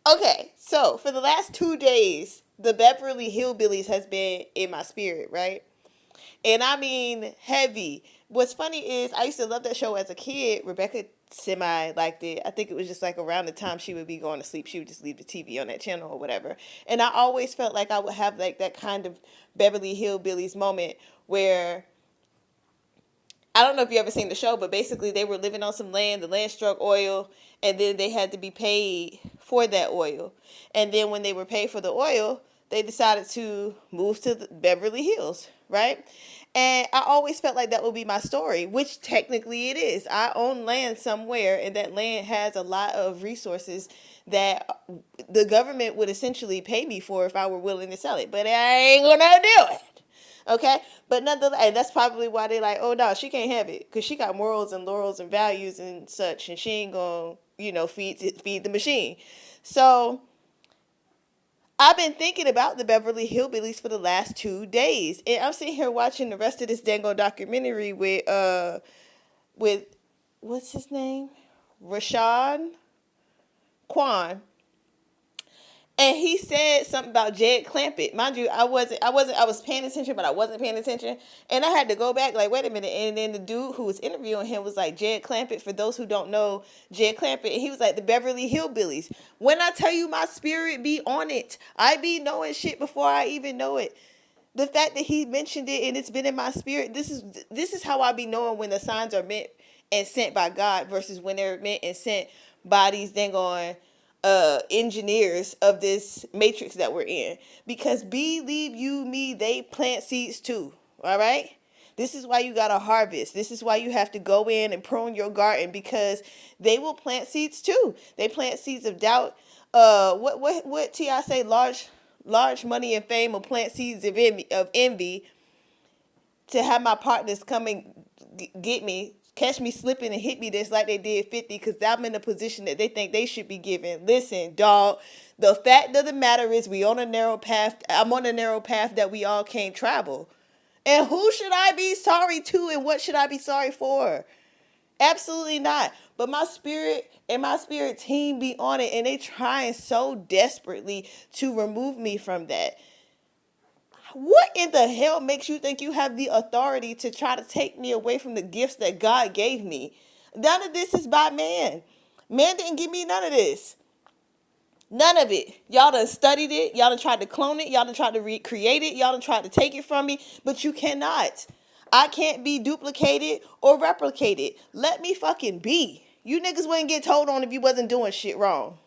Okay, so for the last 2 days, the Beverly Hillbillies has been in my spirit, right? And I mean heavy. What's funny is I used to love that show as a kid. Rebecca semi liked it. I think it was just like around the time she would be going to sleep, she would just leave the TV on that channel or whatever. And I always felt like I would have like that kind of Beverly Hillbillies moment where I don't know if you ever seen the show, but basically they were living on some land. The land struck oil, and then they had to be paid for that oil. And then when they were paid for the oil, they decided to move to the Beverly Hills, right? And I always felt like that would be my story, which technically it is. I own land somewhere, and that land has a lot of resources that the government would essentially pay me for if I were willing to sell it. But I ain't gonna do it. Okay, but nonetheless, and that's probably why they like, oh no, she can't have it because she got morals and laurels and values and such, and she ain't gonna, feed the machine. So I've been thinking about the Beverly Hillbillies for the last 2 days, and I'm sitting here watching the rest of this dango documentary with what's his name, Rashawn Quan. And he said something about Jed Clampett. Mind you, I was paying attention, but I wasn't paying attention. And I had to go back, like, wait a minute. And then the dude who was interviewing him was like, Jed Clampett, for those who don't know Jed Clampett, and he was like, the Beverly Hillbillies. When I tell you my spirit be on it, I be knowing shit before I even know it. The fact that he mentioned it and it's been in my spirit, this is how I be knowing when the signs are meant and sent by God versus when they're meant and sent by these dang on engineers of this matrix that we're in. Because believe you me, they plant seeds too. All right. This is why you gotta harvest. This is why you have to go in and prune your garden, because they will plant seeds too. They plant seeds of doubt. What T.I. say? Large money and fame will plant seeds of envy to have my partners come and get me, catch me slipping and hit me just like they did 50, because I'm in a position that they think they should be given. Listen, dog, the fact of the matter is we on a narrow path. I'm on a narrow path that we all can't travel. And who should I be sorry to, and what should I be sorry for? Absolutely not. But my spirit and my spirit team be on it, and they trying so desperately to remove me from that. What in the hell makes you think you have the authority to try to take me away from the gifts that God gave me? None of this is by man. Man didn't give me none of this. None of it. Y'all done studied it. Y'all done tried to clone it. Y'all done tried to recreate it. Y'all done tried to take it from me. But you cannot. I can't be duplicated or replicated. Let me fucking be. You niggas wouldn't get told on if you wasn't doing shit wrong.